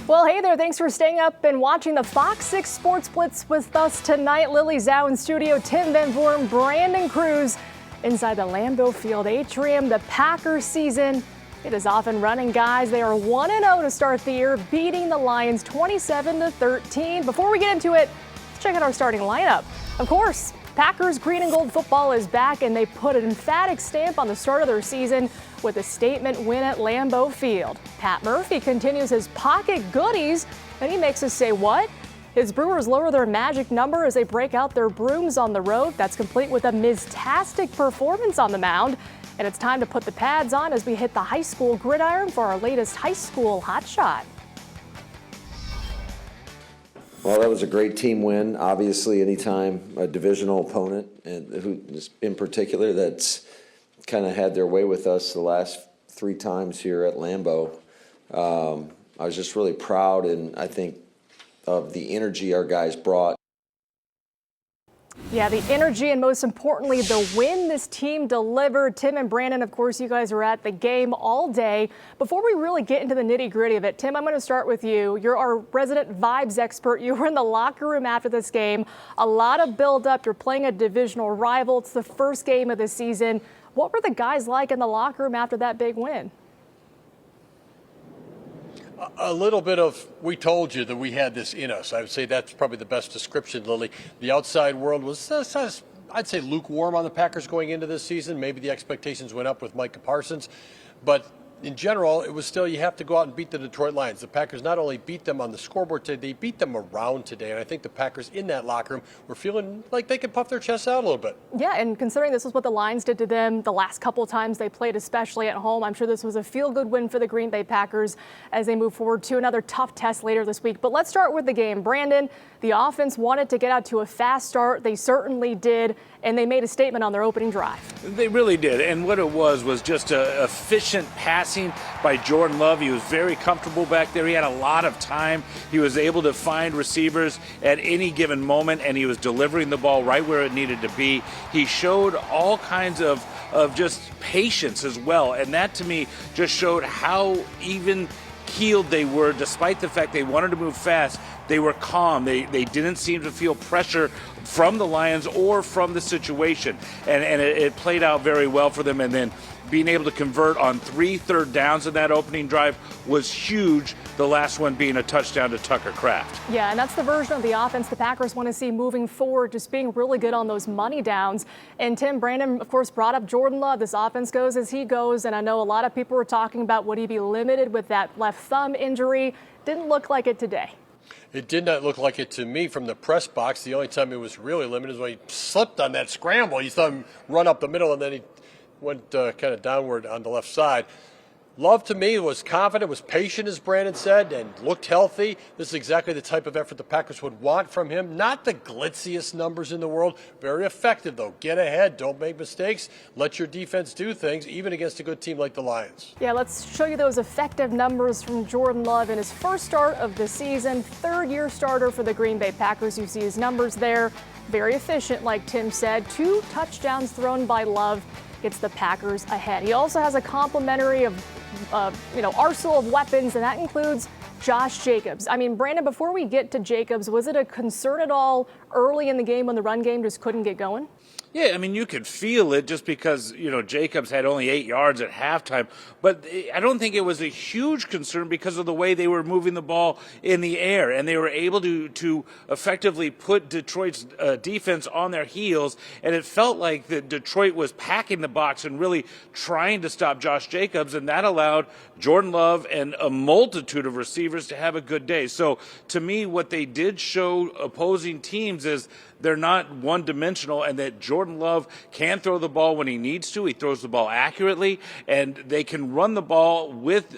Well, hey there. Thanks for staying up and watching the FOX6 Sports Blitz with us tonight. Lily Zhao in studio, Tim Van Voorm, Brandon Cruz inside the Lambeau Field atrium. The Packers season, it is off and running, guys. They are 1-0 to start the year, beating the Lions 27-13. Before we get into it, let's check out our starting lineup. Of course, Packers green and gold football is back, and they put an emphatic stamp on the start of their season with a statement win at Lambeau Field. Pat Murphy continues his pocket goodies, and he makes us say what? His Brewers lower their magic number as they break out their brooms on the road. That's complete with a Miz-tastic performance on the mound. And it's time to put the pads on as we hit the high school gridiron for our latest high school hot shot. Well, that was a great team win. Obviously, anytime a divisional opponent, and who in particular, that's kind of had their way with us the last 3 times here at Lambeau. I was just really proud, and I think of the energy our guys brought. Yeah, the energy and most importantly, the win this team delivered. Tim and Brandon, of course, you guys were at the game all day. Before we really get into the nitty gritty of it, Tim, I'm going to start with you. You're our resident vibes expert. You were in the locker room after this game. A lot of build up. You're playing a divisional rival. It's the first game of the season. What were the guys like in the locker room after that big win? A little bit of, we told you that we had this in us. I would say that's probably the best description, Lily. The outside world was, I'd say, lukewarm on the Packers going into this season. Maybe the expectations went up with Micah Parsons. But in general, it was still, you have to go out and beat the Detroit Lions. The Packers not only beat them on the scoreboard today, they beat them around today. And I think the Packers in that locker room were feeling like they could puff their chests out a little bit. Yeah, and considering this was what the Lions did to them the last couple times they played, especially at home, I'm sure this was a feel-good win for the Green Bay Packers as they move forward to another tough test later this week. But let's start with the game. Brandon, the offense wanted to get out to a fast start. They certainly did, and they made a statement on their opening drive. They really did, and what it was just a efficient passing by Jordan Love. He was very comfortable back there. He had a lot of time. He was able to find receivers at any given moment, and he was delivering the ball right where it needed to be. He showed all kinds of just patience as well, and that to me just showed how even-keeled they were, despite the fact they wanted to move fast. They were calm. They didn't seem to feel pressure from the Lions or from the situation. And it played out very well for them. And then being able to convert on 3 third downs in that opening drive was huge, the last one being a touchdown to Tucker Kraft. Yeah, and that's the version of the offense the Packers want to see moving forward, just being really good on those money downs. And Tim, Brandon, of course, brought up Jordan Love. This offense goes as he goes, and I know a lot of people were talking about would he be limited with that left thumb injury. Didn't look like it today. It did not look like it to me from the press box. The only time it was really limited is when he slipped on that scramble. You saw him run up the middle, and then he went kind of downward on the left side. Love, to me, was confident, was patient, as Brandon said, and looked healthy. This is exactly the type of effort the Packers would want from him. Not the glitziest numbers in the world. Very effective, though. Get ahead. Don't make mistakes. Let your defense do things, even against a good team like the Lions. Yeah, let's show you those effective numbers from Jordan Love in his first start of the season. Third-year starter for the Green Bay Packers. You see his numbers there. Very efficient, like Tim said. 2 touchdowns thrown by Love. Gets the Packers ahead. He also has a complimentary arsenal of weapons, and that includes Josh Jacobs. I mean, Brandon, before we get to Jacobs, was it a concern at all early in the game when the run game just couldn't get going? Yeah, I mean, you could feel it just because, Jacobs had only 8 yards at halftime. But I don't think it was a huge concern because of the way they were moving the ball in the air. And they were able to effectively put Detroit's defense on their heels. And it felt like that Detroit was packing the box and really trying to stop Josh Jacobs. And that allowed Jordan Love and a multitude of receivers to have a good day. So to me, what they did show opposing teams is they're not one-dimensional, and that Jordan Love can throw the ball when he needs to. He throws the ball accurately, and they can run the ball with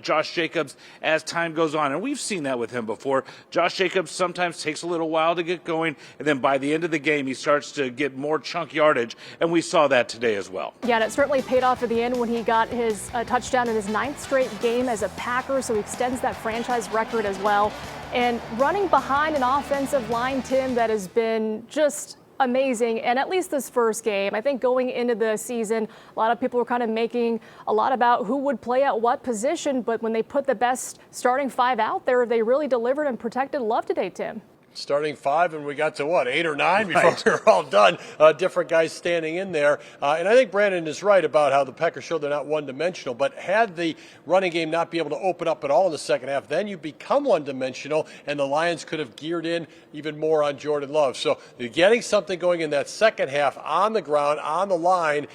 Josh Jacobs as time goes on. And we've seen that with him before. Josh Jacobs sometimes takes a little while to get going, and then by the end of the game, he starts to get more chunk yardage, and we saw that today as well. Yeah, and it certainly paid off at the end when he got his touchdown in his 9th straight game as a Packer, so he extends that franchise record as well. And running behind an offensive line, Tim, that has been just amazing. And at least this first game, I think going into the season, a lot of people were kind of making a lot about who would play at what position. But when they put the best starting five out there, they really delivered and protected Love today, Tim. Starting five, and we got to what, 8 or 9 before we were all done. Different guys standing in there. And I think Brandon is right about how the Packers showed they're not one-dimensional. But had the running game not be able to open up at all in the second half, then you become one-dimensional, and the Lions could have geared in even more on Jordan Love. So getting something going in that second half on the ground, on the line,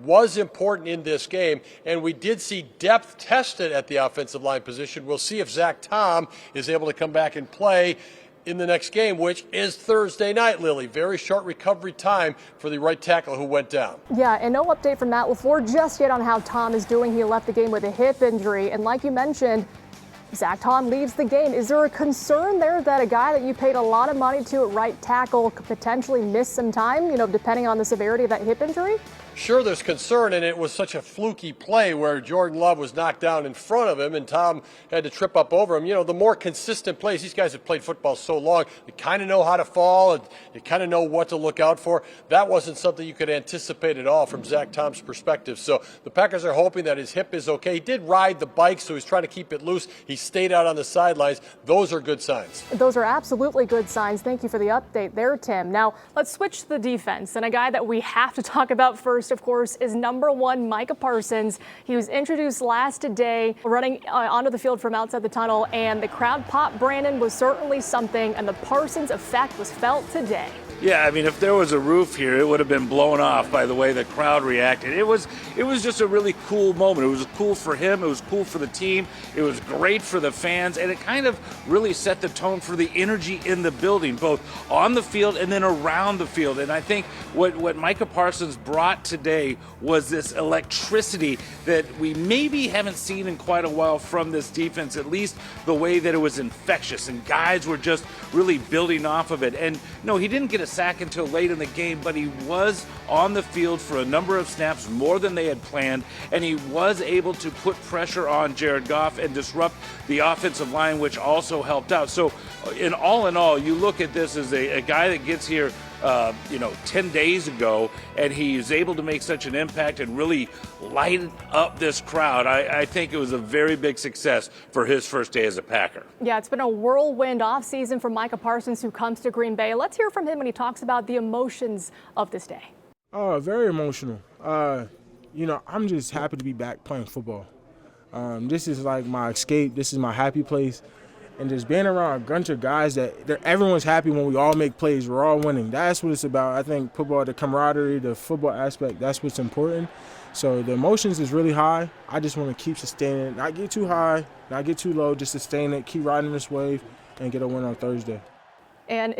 was important in this game, and we did see depth tested at the offensive line position. We'll see if Zach Tom is able to come back and play in the next game, which is Thursday night, Lily. Very short recovery time for the right tackle who went down. Yeah, and no update from Matt LaFleur just yet on how Tom is doing. He left the game with a hip injury, and like you mentioned, Zach Tom leaves the game. Is there a concern there that a guy that you paid a lot of money to at right tackle could potentially miss some time, depending on the severity of that hip injury? Sure, there's concern, and it was such a fluky play where Jordan Love was knocked down in front of him, and Tom had to trip up over him. The more consistent plays, these guys have played football so long, they kind of know how to fall, and they kind of know what to look out for. That wasn't something you could anticipate at all from Zach Tom's perspective. So the Packers are hoping that his hip is okay. He did ride the bike, so he's trying to keep it loose. He stayed out on the sidelines. Those are good signs. Those are absolutely good signs. Thank you for the update there, Tim. Now, let's switch to the defense, and a guy that we have to talk about first, of course, is number 1, Micah Parsons. He was introduced last today, running onto the field from outside the tunnel, and the crowd pop, Brandon, was certainly something, and the Parsons effect was felt today. Yeah, I mean, if there was a roof here, it would have been blown off by the way the crowd reacted. It was just a really cool moment. It was cool for him. It was cool for the team. It was great for the fans, and it kind of really set the tone for the energy in the building, both on the field and then around the field. And I think what Micah Parsons brought today was this electricity that we maybe haven't seen in quite a while from this defense, at least the way that it was infectious, and guys were just really building off of it. And no, he didn't get a sack until late in the game, but he was on the field for a number of snaps, more than they had planned, and he was able to put pressure on Jared Goff and disrupt the offensive line, which also helped out. So in all, you look at this as a guy that gets here 10 days ago, and he's able to make such an impact and really light up this crowd. I think it was a very big success for his first day as a Packer. Yeah, it's been a whirlwind offseason for Micah Parsons, who comes to Green Bay. Let's hear from him when he talks about the emotions of this day. Very emotional. I'm just happy to be back playing football. This is like my escape. This is my happy place. And just being around a bunch of guys that everyone's happy when we all make plays. We're all winning. That's what it's about. I think football, the camaraderie, the football aspect, that's what's important. So the emotions is really high. I just want to keep sustaining it. Not get too high, not get too low, just sustain it, keep riding this wave, and get a win on Thursday. And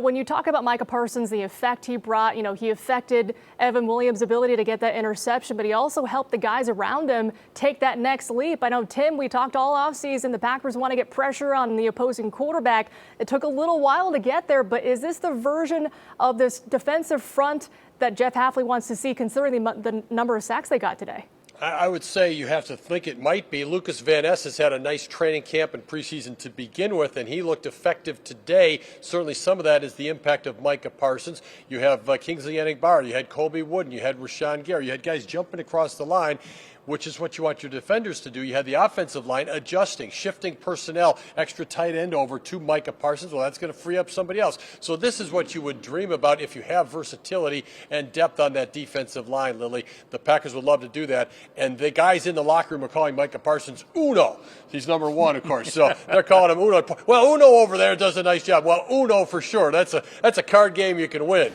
when you talk about Micah Parsons, the effect he brought, he affected Evan Williams' ability to get that interception, but he also helped the guys around him take that next leap. I know, Tim, we talked all offseason, the Packers want to get pressure on the opposing quarterback. It took a little while to get there, but is this the version of this defensive front that Jeff Hafley wants to see, considering the number of sacks they got today? I would say you have to think it might be. Lucas Van Ness has had a nice training camp and preseason to begin with, and he looked effective today. Certainly some of that is the impact of Micah Parsons. You have Kingsley Enagbare, you had Colby Wooden, you had Rashawn Gary, you had guys jumping across the line, which is what you want your defenders to do. You had the offensive line adjusting, shifting personnel, extra tight end over to Micah Parsons. Well, that's going to free up somebody else. So this is what you would dream about if you have versatility and depth on that defensive line, Lily. The Packers would love to do that. And the guys in the locker room are calling Micah Parsons Uno. He's number 1, of course. So they're calling him Uno. Well, Uno over there does a nice job. Well, Uno for sure. That's a card game you can win.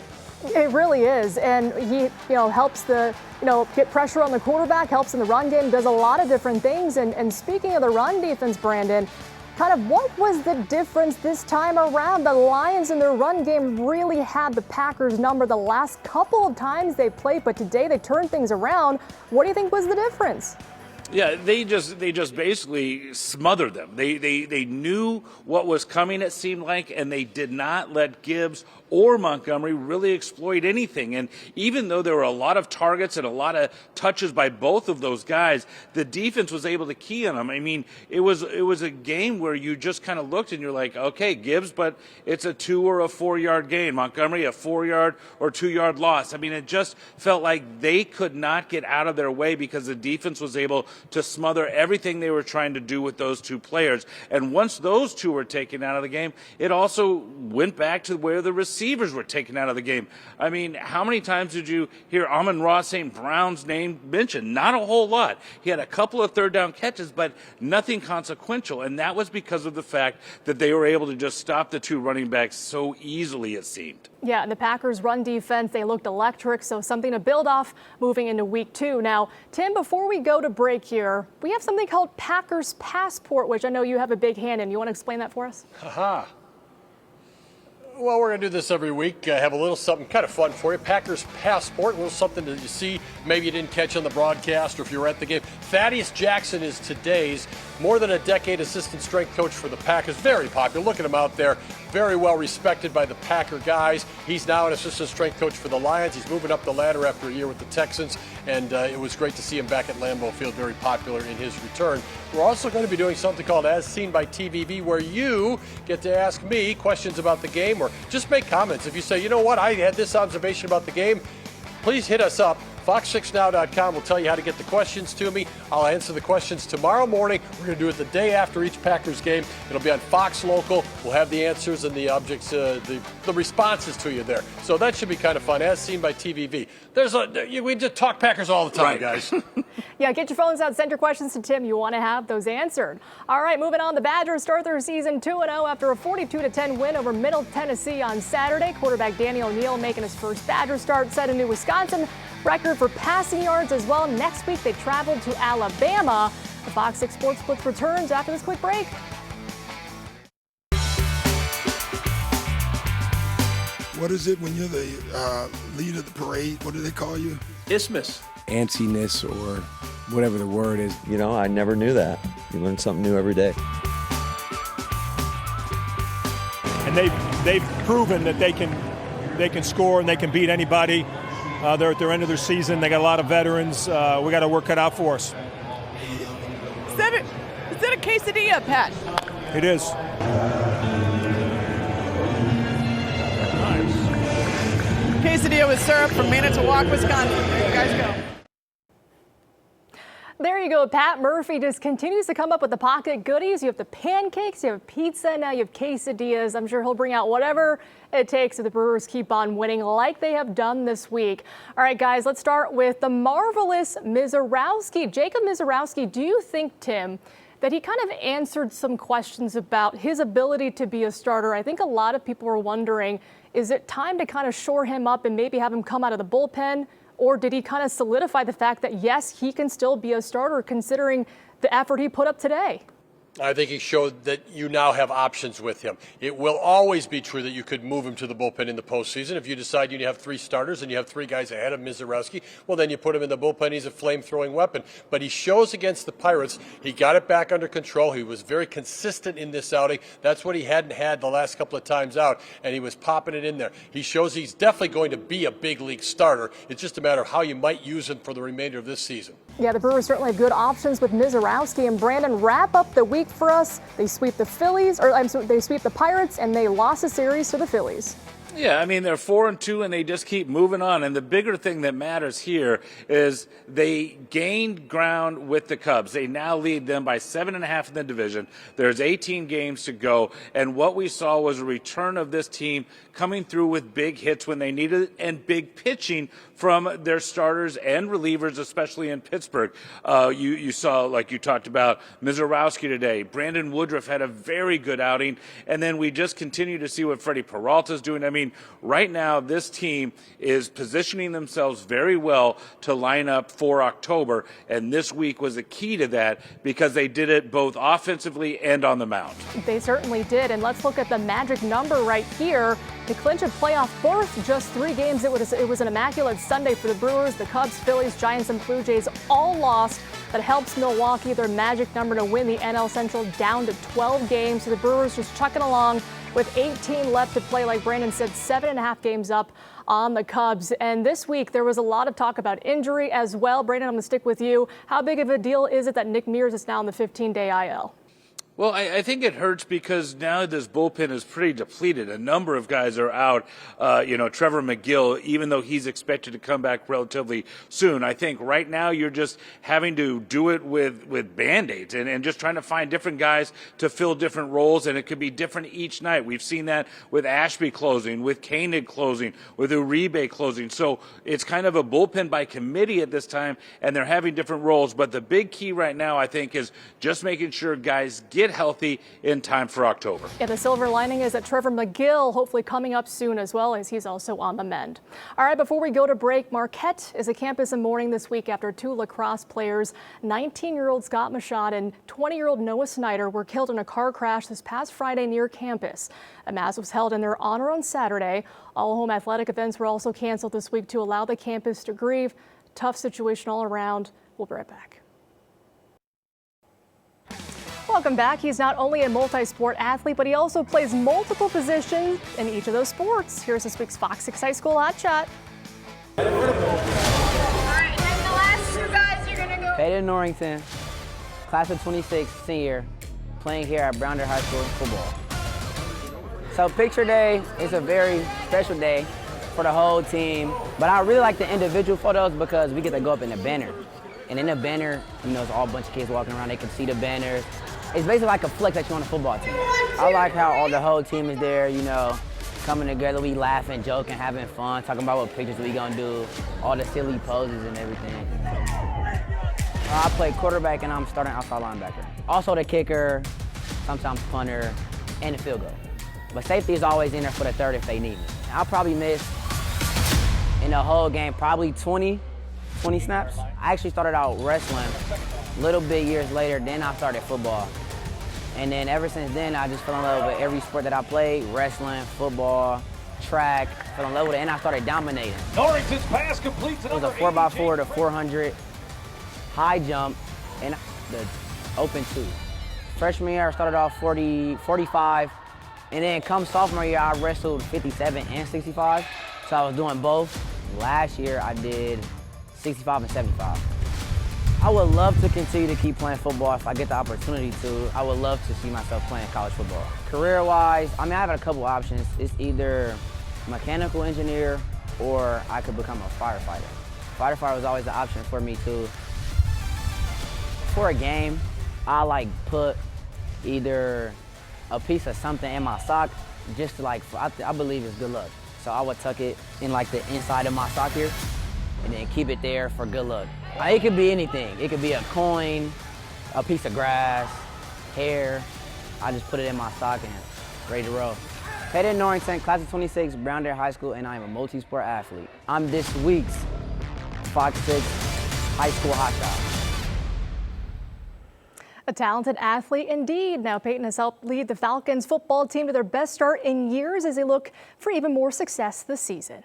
It really is, and he, helps get pressure on the quarterback, helps in the run game, does a lot of different things. And speaking of the run defense, Brandon, kind of what was the difference this time around? The Lions in their run game really had the Packers number the last couple of times they played, but today they turned things around. What do you think was the difference? Yeah, they just basically smothered them. They knew what was coming, it seemed like, and they did not let Gibbs or Montgomery really exploit anything. And even though there were a lot of targets and a lot of touches by both of those guys, the defense was able to key on them. I mean, it was a game where you just kind of looked and you're like, okay, Gibbs, but it's a 2 or a 4 yard gain. Montgomery, a 4 yard or 2 yard loss. I mean, it just felt like they could not get out of their way because the defense was able to smother everything they were trying to do with those two players. And once those two were taken out of the game, it also went back to where the receivers were taken out of the game. I mean, how many times did you hear Amon-Ra St. Brown's name mentioned? Not a whole lot. He had a couple of third down catches, but nothing consequential. And that was because of the fact that they were able to just stop the two running backs so easily, it seemed. Yeah, and the Packers' run defense, they looked electric, so something to build off moving into week 2. Now, Tim, before we go to break here, we have something called Packers Passport, which I know you have a big hand in. You want to explain that for us? Haha. Well, we're going to do this every week. Have a little something kind of fun for you. Packers Passport, a little something that you see maybe you didn't catch on the broadcast or if you were at the game. Thaddeus Jackson is today's more than a decade assistant strength coach for the Packers. Very popular. Look at him out there. Very well respected by the Packer guys. He's now an assistant strength coach for the Lions. He's moving up the ladder after a year with the Texans, and it was great to see him back at Lambeau Field. Very popular in his return. We're also going to be doing something called As Seen by TVV, where you get to ask me questions about the game or just make comments. If you say, you know what, I had this observation about the game, please hit us up. FOX6now.com will tell you how to get the questions to me. I'll answer the questions tomorrow morning. We're going to do it the day after each Packers game. It'll be on Fox Local. We'll have the answers and the objects, the responses to you there. So that should be kind of fun, as seen by TVV. We just talk Packers all the time, right, guys. Yeah, get your phones out, send your questions to Tim. You want to have those answered. All right, moving on. The Badgers start their season 2-0 after a 42-10 win over Middle Tennessee on Saturday. Quarterback Danny O'Neal making his first Badger start, set a new Wisconsin record for passing yards as well. Next week, they traveled to Alabama. The FOX6 Sports Blitz returns after this quick break. What is it when you're the lead of the parade? What do they call you? Isthmus. Antsiness or whatever the word is. You know, I never knew that. You learn something new every day. And they've proven that they can score and they can beat anybody. They're at their end of their season. They got a lot of veterans. We got our work cut out for us. Is that a quesadilla, Pat? It is. Quesadilla with syrup from Manitowoc, Wisconsin. There you guys go. There you go. Pat Murphy just continues to come up with the pocket goodies. You have the pancakes, you have pizza, now you have quesadillas. I'm sure he'll bring out whatever it takes so the Brewers keep on winning like they have done this week. All right, guys, let's start with the marvelous Mizorowski. Jacob Mizorowski, do you think, Tim, that he kind of answered some questions about his ability to be a starter? I think a lot of people are wondering, is it time to kind of shore him up and maybe have him come out of the bullpen? Or did he kind of solidify the fact that, yes, he can still be a starter considering the effort he put up today? I think he showed that you now have options with him. It will always be true that you could move him to the bullpen in the postseason. If you decide you have 3 starters and you have 3 guys ahead of Mizorowski, well, then you put him in the bullpen. He's a flame-throwing weapon. But he shows against the Pirates, he got it back under control. He was very consistent in this outing. That's what he hadn't had the last couple of times out, and he was popping it in there. He shows he's definitely going to be a big league starter. It's just a matter of how you might use him for the remainder of this season. Yeah, the Brewers certainly have good options with Mizorowski. And Brandon, wrap up the week for us. They sweep the they sweep the Pirates, and they lost a series to the Phillies. Yeah, I mean, they're 4-2 and they just keep moving on. And the bigger thing that matters here is they gained ground with the Cubs. They now lead them by 7.5 in the division. There's 18 games to go. And what we saw was a return of this team coming through with big hits when they needed it and big pitching from their starters and relievers, especially in Pittsburgh. You saw, like you talked about, Mizorowski today. Brandon Woodruff had a very good outing. And then we just continue to see what Freddie Peralta's doing. I mean, right now, this team is positioning themselves very well to line up for October, and this week was a key to that because they did it both offensively and on the mound. They certainly did, and let's look at the magic number right here. To clinch a playoff berth, just 3 games. It was an immaculate Sunday for the Brewers. The Cubs, Phillies, Giants, and Blue Jays all lost. That helps Milwaukee, their magic number to win the NL Central, down to 12 games. So the Brewers just chucking along with 18 left to play. Like Brandon said, 7.5 games up on the Cubs. And this week, there was a lot of talk about injury as well. Brandon, I'm going to stick with you. How big of a deal is it that Nick Mears is now on the 15-day IL? Well, I think it hurts because now this bullpen is pretty depleted. A number of guys are out. Trevor McGill, even though he's expected to come back relatively soon, I think right now you're just having to do it with Band-Aids and just trying to find different guys to fill different roles, and it could be different each night. We've seen that with Ashby closing, with Koenig closing, with Uribe closing. So it's kind of a bullpen by committee at this time, and they're having different roles. But the big key right now, I think, is just making sure guys get healthy in time for October. Yeah, the silver lining is that Trevor McGill hopefully coming up soon as well, as he's also on the mend. All right, before we go to break, Marquette is a campus in mourning this week after two lacrosse players, 19-year-old Scott Machad and 20-year-old Noah Snyder, were killed in a car crash this past Friday near campus. A mass was held in their honor on Saturday. All home athletic events were also canceled this week to allow the campus to grieve. Tough situation all around. We'll be right back. Welcome back. He's not only a multi-sport athlete, but he also plays multiple positions in each of those sports. Here's this week's Fox 6 High School Hot Shot. All right, and then the last two guys, you're going to go. Peyton Norrington, class of 26, senior, playing here at Brownder High School football. So picture day is a very special day for the whole team, but I really like the individual photos because we get to go up in the banner. And in the banner, it's all a bunch of kids walking around. They can see the banners. It's basically like a flex that you're on a football team. I like how all the whole team is there, coming together. We laughing, joking, having fun, talking about what pictures we gonna do, all the silly poses and everything. I play quarterback and I'm starting outside linebacker. Also the kicker, sometimes punter, and the field goal. But safety is always in there for the third if they need me. I'll probably miss in the whole game probably 20 snaps. I actually started out wrestling a little bit years later, then I started football. And then ever since then, I just fell in love with every sport that I played, wrestling, football, track, fell in love with it, and I started dominating. Norrington's pass completes. It was a 4x4 to 400, high jump, and the open two. Freshman year, I started off 40, 45, and then come sophomore year, I wrestled 57 and 65, so I was doing both. Last year, I did 65 and 75. I would love to continue to keep playing football if I get the opportunity to. I would love to see myself playing college football. Career-wise, I have a couple options. It's either mechanical engineer or I could become a firefighter. Firefighter was always an option for me too. For a game, I put either a piece of something in my sock just to I believe it's good luck. So I would tuck it in the inside of my sock here and then keep it there for good luck. It could be anything. It could be a coin, a piece of grass, hair. I just put it in my sock and ready to roll. Peyton Norrington, class of 26, Brownder High School, and I am a multi-sport athlete. I'm this week's Fox 6 High School Hot Shot. A talented athlete indeed. Now Peyton has helped lead the Falcons football team to their best start in years as they look for even more success this season.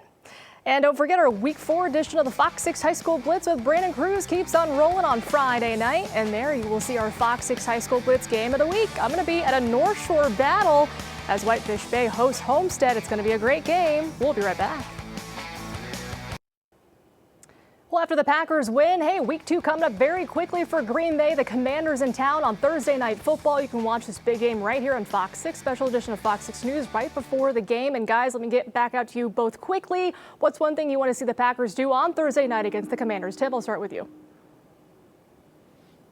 And don't forget, our Week 4 edition of the Fox 6 High School Blitz with Brandon Cruz keeps on rolling on Friday night. And there you will see our Fox 6 High School Blitz game of the week. I'm going to be at a North Shore battle as Whitefish Bay hosts Homestead. It's going to be a great game. We'll be right back. Well, after the Packers win, hey, Week 2 coming up very quickly for Green Bay. The Commanders in town on Thursday Night Football. You can watch this big game right here on Fox 6, special edition of Fox 6 News right before the game. And guys, let me get back out to you both quickly. What's one thing you want to see the Packers do on Thursday night against the Commanders? Tim, I'll start with you.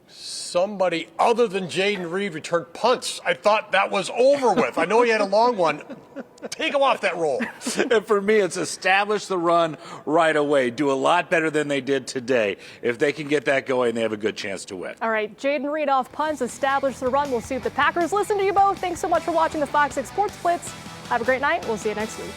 Somebody other than Jaden Reed returned punts. I thought that was over with. I know he had a long one. Take him off that roll. And for me, it's establish the run right away. Do a lot better than they did today. If they can get that going, they have a good chance to win. All right, Jaden Reed off punts, establish the run. We'll see if the Packers listen to you both. Thanks so much for watching the Fox 6 Sports Blitz. Have a great night. We'll see you next week.